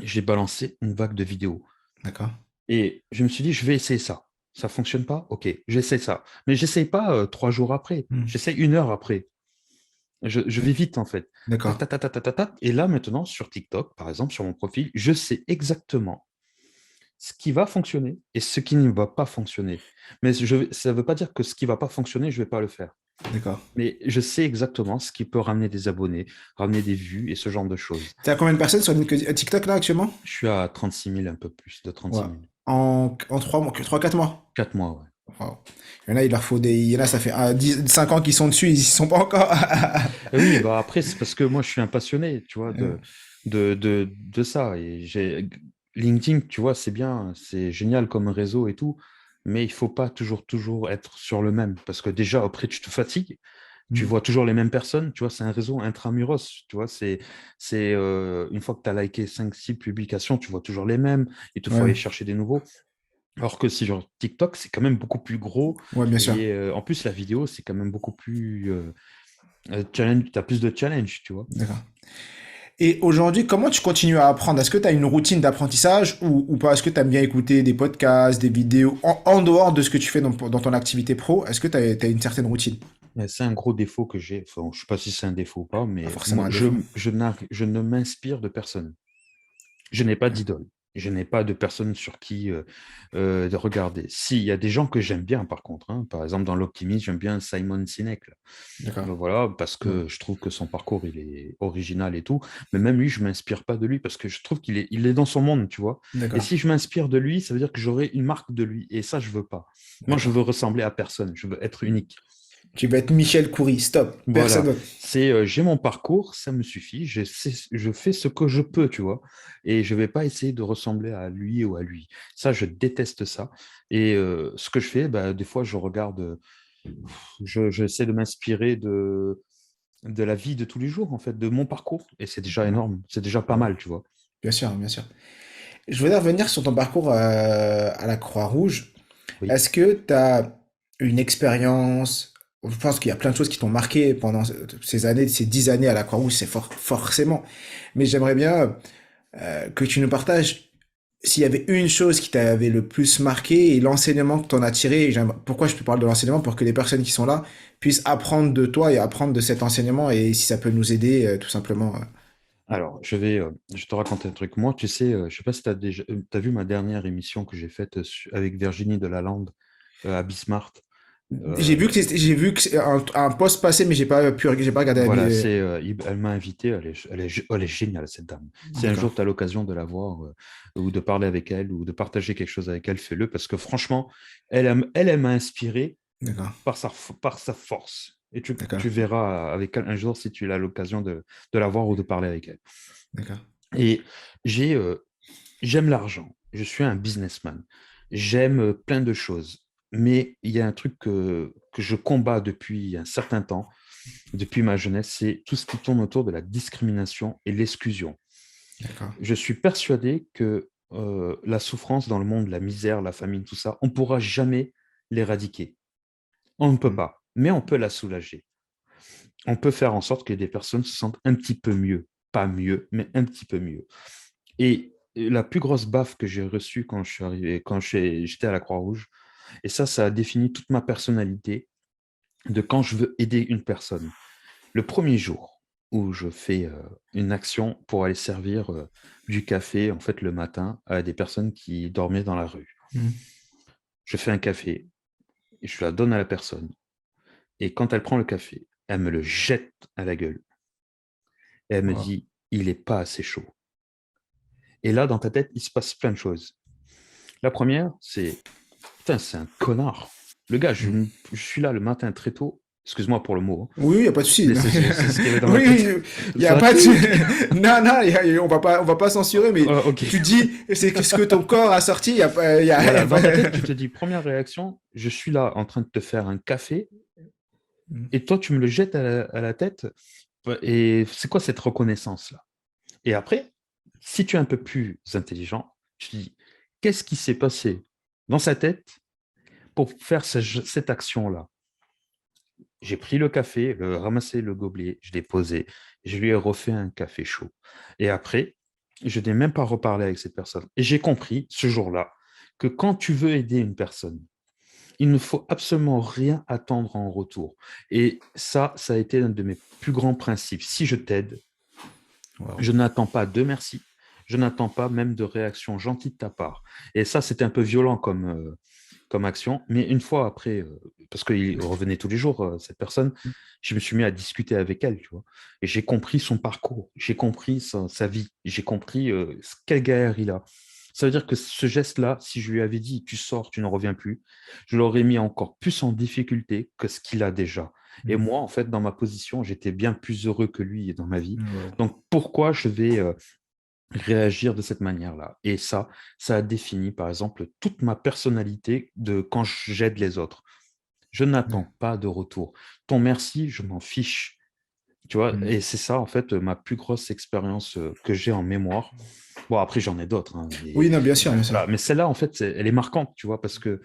j'ai balancé une vague de vidéos. D'accord. Et je me suis dit, je vais essayer ça. Ça ne fonctionne pas? Ok, j'essaie ça. Mais je n'essaie pas 3 jours après. Hmm. J'essaie 1 heure après. Je vais vite, en fait. Ta, D'accord. ta, ta, ta, ta, ta, ta. Et là, maintenant, sur TikTok, par exemple, sur mon profil, je sais exactement ce qui va fonctionner et ce qui ne va pas fonctionner. Mais ça ne veut pas dire que ce qui ne va pas fonctionner, je ne vais pas le faire. D'accord. Mais je sais exactement ce qui peut ramener des abonnés, ramener des vues et ce genre de choses. T'as combien de personnes sur TikTok là actuellement? Je suis à 36 000, un peu plus de Ouais. 36 000. En 3 mois, 3, 4 mois. 4 mois, ouais. Wow. Il y en a, il leur faut des. Il y en a, ça fait 5 ans qu'ils sont dessus, ils y sont pas encore. Et oui, bah après, c'est parce que moi, je suis un passionné, tu vois, Euh, de ça. Et LinkedIn, tu vois, c'est bien, c'est génial comme réseau et tout, mais il faut pas toujours être sur le même. Parce que déjà, après, tu te fatigues, tu hmm. vois toujours les mêmes personnes, tu vois, c'est un réseau intramuros, tu vois, une fois que tu as liké 5 6 publications, tu vois toujours les mêmes, il te faut Ouais, aller chercher des nouveaux. Alors que sur TikTok, c'est quand même beaucoup plus gros, ouais, bien sûr. et en plus, la vidéo, c'est quand même beaucoup plus challenge, tu as plus de challenge, tu vois. D'accord. Et aujourd'hui, comment tu continues à apprendre? Est-ce que tu as une routine d'apprentissage ou pas? Est-ce que tu aimes bien écouter des podcasts, des vidéos en dehors de ce que tu fais dans ton activité pro? Est-ce que tu as une certaine routine? C'est un gros défaut que j'ai. Enfin, je ne sais pas si c'est un défaut ou pas, Pas mais forcément moi, un je, défaut. je, je ne m'inspire de personne. Je n'ai pas d'idole. Je n'ai pas de personne sur qui de regarder. Si, il y a des gens que j'aime bien, par contre, hein. Par exemple, dans l'optimisme, j'aime bien Simon Sinek, là. D'accord. Voilà, parce Ouais. que je trouve que son parcours, il est original et tout. Mais même lui, je ne m'inspire pas de lui parce que je trouve qu'il est dans son monde, tu vois. Et D'accord. si je m'inspire de lui, ça veut dire que j'aurai une marque de lui. Et ça, je ne veux pas. Moi, je D'accord. veux ressembler à personne. Je veux être unique. Tu vas être Michel Coury, stop. Personne Voilà, d'autre. j'ai mon parcours, ça me suffit, je fais ce que je peux, tu vois, et je vais pas essayer de ressembler à lui ou à lui. Ça, je déteste ça. Et ce que je fais, bah, des fois, je regarde, j'essaie de m'inspirer de la vie de tous les jours, en fait, de mon parcours, et c'est déjà énorme, c'est déjà pas mal, tu vois. Bien sûr, bien sûr. Je voudrais revenir sur ton parcours à la Croix-Rouge. Oui. Est-ce que tu as une expérience? Je pense qu'il y a plein de choses qui t'ont marqué pendant ces années, ces 10 années à la Croix-Rouge, c'est forcément. Mais j'aimerais bien que tu nous partages s'il y avait une chose qui t'avait le plus marqué et l'enseignement que tu en as tiré. Pourquoi je te parle de l'enseignement? Pour que les personnes qui sont là puissent apprendre de toi et apprendre de cet enseignement et si ça peut nous aider, tout simplement. Alors, je te raconte un truc. Moi, tu sais, je sais pas si tu as déjà, t'as vu ma dernière émission que j'ai faite avec Virginie Delalande à Bismart. J'ai vu Euh, que j'ai vu que c'est un post passé, mais j'ai pas regardé la Voilà, vidéo. elle m'a invité, elle est géniale cette dame. Si un D'accord, jour tu as l'occasion de la voir ou de parler avec elle ou de partager quelque chose avec elle, fais-le parce que franchement, elle m'a inspiré d'accord, par sa force. Et d'accord, tu verras avec elle un jour si tu as l'occasion de la voir ou de parler avec elle. d'accord. Et j'ai, euh, j'aime l'argent, je suis un businessman, j'aime plein de choses, mais il y a un truc que je combats depuis un certain temps depuis ma jeunesse, c'est tout ce qui tourne autour de la discrimination et l'exclusion. D'accord. Je suis persuadé que la souffrance dans le monde, la misère, la famine, tout ça, on ne pourra jamais l'éradiquer. On ne peut Mm. pas, mais on peut la soulager. On peut faire en sorte que des personnes se sentent un petit peu mieux. Pas mieux, mais un petit peu mieux. Et la plus grosse baffe que j'ai reçue quand je suis arrivé, quand j'étais à la Croix-Rouge, et ça a défini toute ma personnalité de quand je veux aider une personne. Le premier jour où je fais une action pour aller servir du café en fait le matin à des personnes qui dormaient dans la rue. Mm. Je fais un café, et je la donne à la personne et quand elle prend le café, elle me le jette à la gueule et elle me Wow. dit il n'est pas assez chaud. Et là dans ta tête il se passe plein de choses. La première c'est putain c'est un connard. Le gars Mm. je suis là le matin très tôt. Excuse-moi pour le mot, hein, Oui, il y a pas de souci. mais c'est ce qu'il y avait dans ma Oui, tête. oui, il y a Ça pas de tic. Non, non, on va pas censurer, mais Ok. tu dis, c'est ce que ton corps a sorti, il y Voilà, a pas... dans ta tête, tu te dis, première réaction, je suis là en train de te faire un café Mm. et toi, tu me le jettes à la tête. Et c'est quoi cette reconnaissance-là? Et après, si tu es un peu plus intelligent, tu te dis, qu'est-ce qui s'est passé dans sa tête pour faire cette action-là? J'ai pris le café, ramassé le gobelet, je l'ai posé, je lui ai refait un café chaud. Et après, je n'ai même pas reparlé avec cette personne. Et j'ai compris ce jour-là que quand tu veux aider une personne, il ne faut absolument rien attendre en retour. Et ça a été un de mes plus grands principes. Si je t'aide, Wow. je n'attends pas de merci. Je n'attends pas même de réaction gentille de ta part. Et ça, c'était un peu violent comme action. Mais une fois après, parce qu'il revenait tous les jours, cette personne, je me suis mis à discuter avec elle, tu vois. Et j'ai compris son parcours, j'ai compris sa vie, j'ai compris quelle galère il a. Ça veut dire que ce geste-là, si je lui avais dit, tu sors, tu ne reviens plus, je l'aurais mis encore plus en difficulté que ce qu'il a déjà. Et Mm. moi, en fait, dans ma position, j'étais bien plus heureux que lui dans ma vie. Wow. Donc, pourquoi je vais réagir de cette manière-là? Et ça a défini, par exemple, toute ma personnalité de quand j'aide les autres. Je Mm. n'attends pas de retour. Ton merci, je m'en fiche. Tu vois, Mm. et c'est ça, en fait, ma plus grosse expérience que j'ai en mémoire. Bon, après, j'en ai d'autres, hein, Oui, non, bien sûr, bien sûr. voilà. Mais celle-là, en fait, elle est marquante, tu vois, parce que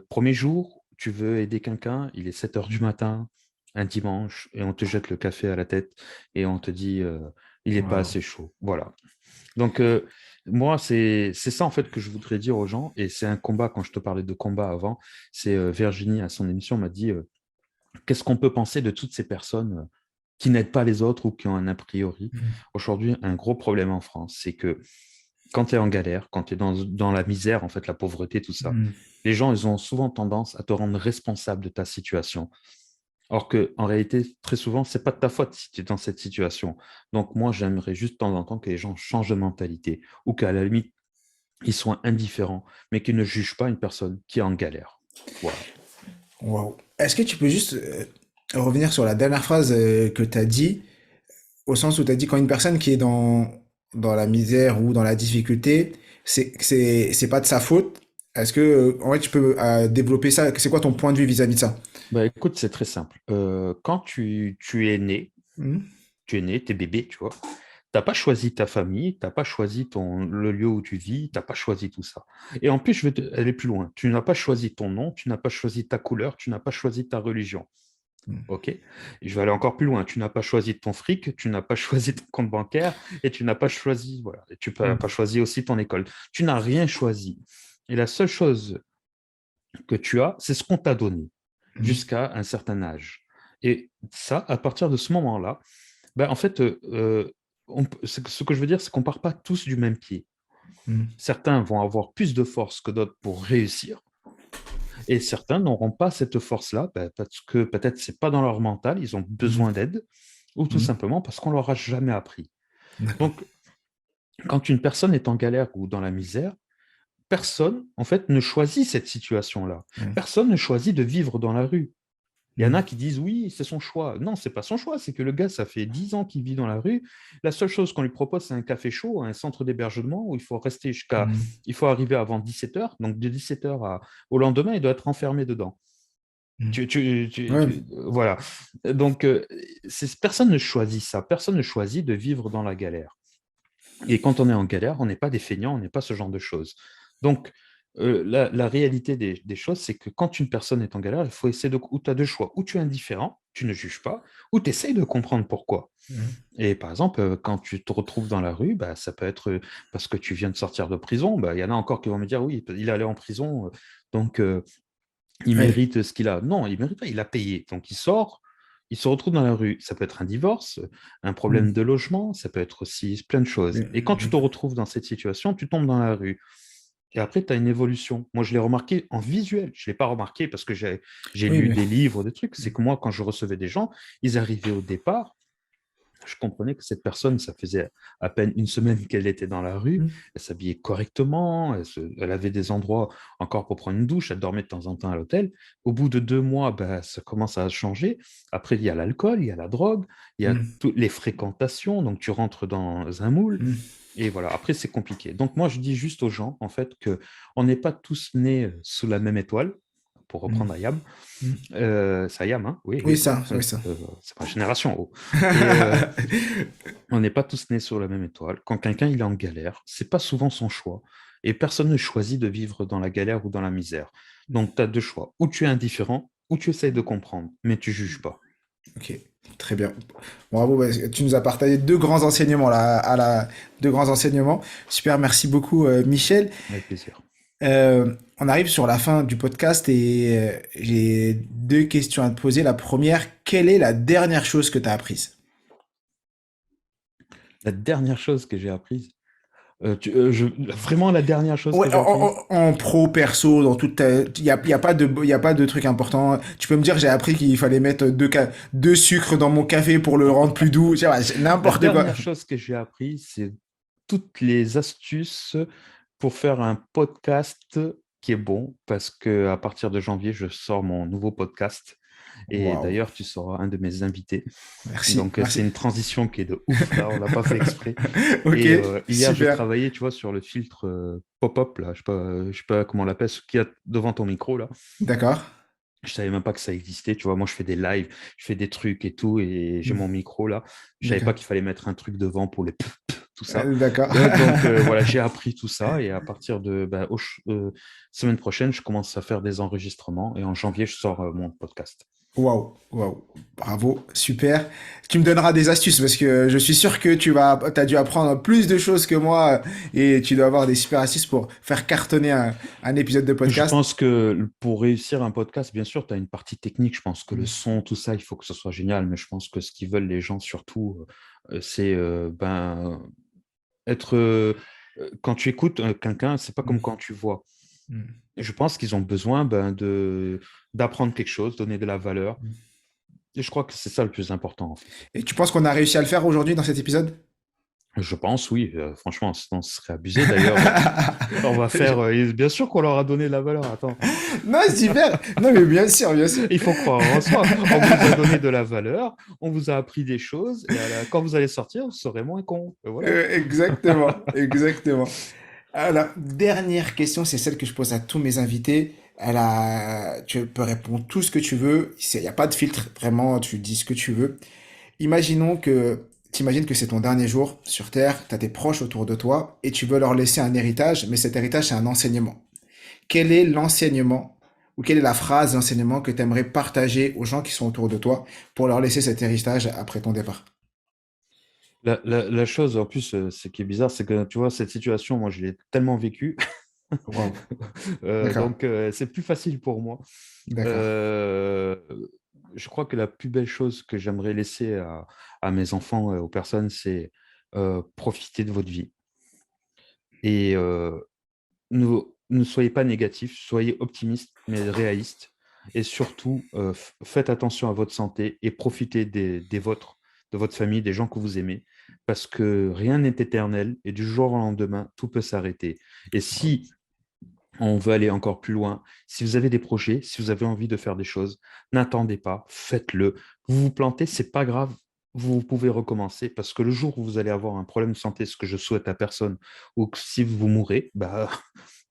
premier jour, tu veux aider quelqu'un, il est 7 heures du matin, un dimanche, et on te jette le café à la tête, et on te dit, il n'est pas Wow. assez chaud. Voilà. Donc, moi, c'est ça, en fait, que je voudrais dire aux gens, et c'est un combat, quand je te parlais de combat avant, c'est Virginie, à son émission, m'a dit, qu'est-ce qu'on peut penser de toutes ces personnes qui n'aident pas les autres ou qui ont un a priori? Mm. Aujourd'hui, un gros problème en France, c'est que quand tu es en galère, quand tu es dans la misère, en fait, la pauvreté, tout ça, Mm. les gens, ils ont souvent tendance à te rendre responsable de ta situation. Or que, en réalité, très souvent, c'est pas de ta faute si tu es dans cette situation. Donc, moi, j'aimerais juste de temps en temps que les gens changent de mentalité ou qu'à la limite, ils soient indifférents, mais qu'ils ne jugent pas une personne qui est en galère. Voilà. Wow. Est-ce que tu peux juste revenir sur la dernière phrase que tu as dit, au sens où tu as dit quand une personne qui est dans la misère ou dans la difficulté, c'est pas de sa faute. Est-ce que en fait tu peux développer ça? C'est quoi ton point de vue vis-à-vis de ça? Bah, écoute, c'est très simple. Quand tu es né, Mhm. t'es bébé, tu vois. T'as pas choisi ta famille, t'as pas choisi le lieu où tu vis, t'as pas choisi tout ça. Et en plus, je vais aller plus loin. Tu n'as pas choisi ton nom, tu n'as pas choisi ta couleur, tu n'as pas choisi ta religion. OK? Et je vais aller encore plus loin. Tu n'as pas choisi ton fric, tu n'as pas choisi ton compte bancaire et tu n'as pas choisi, voilà. Et tu n'as pas Mhm. choisi aussi ton école. Tu n'as rien choisi. Et la seule chose que tu as, c'est ce qu'on t'a donné Mhm. jusqu'à un certain âge. Et ça, à partir de ce moment-là, ben, en fait, ce que je veux dire, c'est qu'on ne part pas tous du même pied. Mhm. Certains vont avoir plus de force que d'autres pour réussir, et certains n'auront pas cette force-là, ben, parce que peut-être c'est pas dans leur mental, ils ont Mhm. besoin d'aide, ou tout Mhm. simplement parce qu'on leur a jamais appris. D'accord. Donc, quand une personne est en galère ou dans la misère, personne, en fait, ne choisit cette situation-là. Mhm. Personne ne choisit de vivre dans la rue. Il y en a Mhm. qui disent oui, c'est son choix. Non, c'est pas son choix, c'est que le gars, ça fait 10 ans qu'il vit dans la rue. La seule chose qu'on lui propose, c'est un café chaud, un centre d'hébergement où il faut rester Mhm. il faut arriver avant 17 heures. Donc de 17 heures au lendemain, il doit être enfermé dedans. Mhm. Ouais. Voilà. Donc personne ne choisit ça. Personne ne choisit de vivre dans la galère. Et quand on est en galère, on n'est pas des feignants, on n'est pas ce genre de choses. Donc, la réalité des choses, c'est que quand une personne est en galère, il faut essayer ou tu as deux choix. Ou tu es indifférent, tu ne juges pas, ou tu essayes de comprendre pourquoi. Mhm. Et par exemple, quand tu te retrouves dans la rue, bah, ça peut être parce que tu viens de sortir de prison. Bah, il y en a encore qui vont me dire, oui, il est allé en prison, donc il Ouais. mérite ce qu'il a. Non, il mérite pas, il a payé. Donc il sort, il se retrouve dans la rue. Ça peut être un divorce, un problème Mhm. de logement, ça peut être aussi plein de choses. Et quand tu te retrouves dans cette situation, tu tombes dans la rue. Et après, tu as une évolution. Moi, je l'ai remarqué en visuel. Je ne l'ai pas remarqué parce que j'ai Oui, lu mais. des livres, des trucs. C'est que moi, quand je recevais des gens, ils arrivaient au départ, je comprenais que cette personne, ça faisait à peine une semaine qu'elle était dans la rue, Mhm. elle s'habillait correctement, elle avait des endroits encore pour prendre une douche, elle dormait de temps en temps à l'hôtel. Au bout de 2 mois, ben, ça commence à changer. Après, il y a l'alcool, il y a la drogue, il y a Mhm. toutes les fréquentations, donc tu rentres dans un moule. Mhm. Et voilà, après, c'est compliqué. Donc moi, je dis juste aux gens, en fait, qu'on n'est pas tous nés sous la même étoile, pour Mhm. reprendre Ayam. Mhm. C'est Ayam, hein? Oui, Oui, oui, ça, oui, ça. c'est ma génération. Oh. Et on n'est pas tous nés sur la même étoile. Quand quelqu'un il est en galère, c'est pas souvent son choix. Et personne ne choisit de vivre dans la galère ou dans la misère. Donc, tu as deux choix. Ou tu es indifférent, ou tu essayes de comprendre, mais tu juges pas. Ok, très bien. Bravo, tu nous as partagé deux grands enseignements là, deux grands enseignements. Super, merci beaucoup, Michel. Avec plaisir. On arrive sur la fin du podcast et j'ai deux questions à te poser. La première, quelle est la dernière chose que tu as apprise? La dernière chose que j'ai apprise, vraiment la dernière chose Ouais, que j'ai apprise. en pro, perso, dans toute ta... y a pas de truc important. Tu peux me dire, j'ai appris qu'il fallait mettre deux sucres dans mon café pour le rendre plus doux. Je sais pas, La n'importe quoi. dernière chose que j'ai apprise, c'est toutes les astuces pour faire un podcast qui est bon, parce que à partir de janvier, je sors mon nouveau podcast. Et Waouh. d'ailleurs, tu seras un de mes invités. Merci, Donc, c'est merci. une transition qui est de ouf, là, on l'a pas fait exprès. Ok, Et hier, j'ai super. travaillé, tu vois, sur le filtre pop-up, là, je sais pas comment on l'appelle, ce qu'il y a devant ton micro, là. D'accord. Je savais même pas que ça existait, tu vois. Moi, je fais des lives, je fais des trucs et tout, et j'ai mon micro, là. Je savais pas D'accord. qu'il fallait mettre un truc devant pour les tout ça. D'accord. Donc, voilà, j'ai appris tout ça, et à partir de semaine prochaine, je commence à faire des enregistrements, et en janvier, je sors mon podcast. Waouh, waouh, bravo, super. Tu me donneras des astuces parce que je suis sûr que t'as dû apprendre plus de choses que moi et tu dois avoir des super astuces pour faire cartonner un épisode de Je podcast. pense que pour réussir un podcast, bien sûr, tu as une partie technique. Je pense que le Mm. son, tout ça, il faut que ce soit génial. Mais je pense que ce qu'ils veulent les gens surtout, c'est être. Quand tu écoutes quelqu'un, c'est pas comme Mm. quand tu vois. Mm. Et je pense qu'ils ont besoin d'apprendre quelque chose, donner de la valeur. Et je crois que c'est ça le plus important, en fait. Et tu penses qu'on a réussi à le faire aujourd'hui dans cet épisode? Je pense, oui. Franchement, sinon, ce serait abusé. D'ailleurs, on va faire. Bien sûr qu'on leur a donné de la valeur. Attends. Non, super. Non, mais bien sûr, bien sûr. Il faut croire en soi. On vous a donné de la valeur, on vous a appris des choses, et quand vous allez sortir, vous serez moins con. Et voilà. Exactement, exactement. Alors, dernière question, c'est celle que je pose à tous mes invités. Tu peux répondre tout ce que tu veux. Il n'y a pas de filtre, vraiment, tu dis ce que tu veux. Imaginons que, t'imagines que c'est ton dernier jour sur Terre, tu as tes proches autour de toi et tu veux leur laisser un héritage, mais cet héritage, c'est un enseignement. Quel est l'enseignement ou quelle est la phrase d'enseignement que tu aimerais partager aux gens qui sont autour de toi pour leur laisser cet héritage après ton départ? La chose, en plus, ce qui est bizarre, c'est que, tu vois, cette situation, moi, je l'ai tellement vécue. Wow. D'accord, Donc, c'est plus facile pour moi. d'accord. Euh, je crois que la plus belle chose que j'aimerais laisser à mes enfants, aux personnes, c'est profiter de votre vie. Et ne soyez pas négatif, soyez optimiste, mais réaliste. Et surtout, faites attention à votre santé et profitez des vôtres, de votre famille, des gens que vous aimez, parce que rien n'est éternel et du jour au lendemain, tout peut s'arrêter. Et si on veut aller encore plus loin, si vous avez des projets, si vous avez envie de faire des choses, n'attendez pas, faites-le. Vous vous plantez, c'est pas grave. Vous pouvez recommencer parce que le jour où vous allez avoir un problème de santé, ce que je souhaite à personne, ou que si vous mourrez, bah,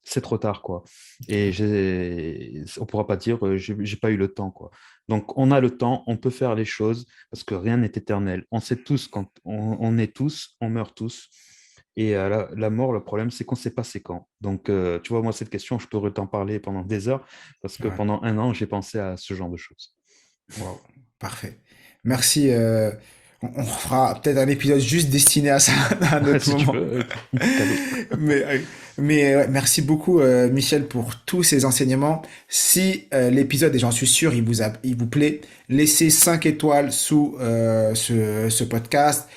c'est trop tard, quoi. Et on pourra pas dire j'ai pas eu le temps, quoi. Donc on a le temps, on peut faire les choses parce que rien n'est éternel. On sait tous quand on est tous, on meurt tous. Et la mort, le problème, c'est qu'on ne sait pas c'est quand. Donc, tu vois, moi, cette question, je pourrais t'en parler pendant des heures parce que Ouais. pendant un an, j'ai pensé à ce genre de choses. Wow, parfait. Merci. On fera peut-être un épisode juste destiné à ça à un autre Si tu moment. veux, cadeau. Mais, merci beaucoup, Michel, pour tous ces enseignements. Si l'épisode, et j'en suis sûr, il vous plaît, laissez 5 étoiles sous ce podcast.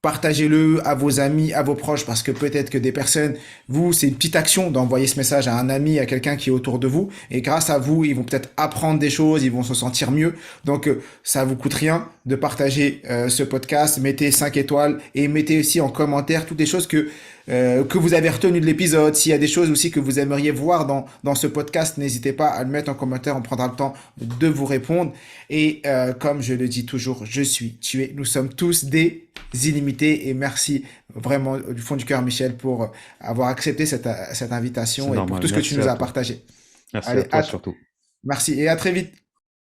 Partagez-le à vos amis, à vos proches, parce que peut-être que des personnes, vous, c'est une petite action d'envoyer ce message à un ami, à quelqu'un qui est autour de vous, et grâce à vous, ils vont peut-être apprendre des choses, ils vont se sentir mieux. Donc, ça vous coûte rien de partager ce podcast. Mettez 5 étoiles et mettez aussi en commentaire toutes les choses que vous avez retenues de l'épisode. S'il y a des choses aussi que vous aimeriez voir dans ce podcast, n'hésitez pas à le mettre en commentaire. On prendra le temps de vous répondre. Et comme je le dis toujours, je suis tué. Nous sommes tous des illimités. Et merci vraiment du fond du cœur, Michel, pour avoir accepté cette C'est invitation et pour normal. tout ce que tu Merci nous à as toi. partagé. Merci à Allez, toi surtout. merci et à très vite.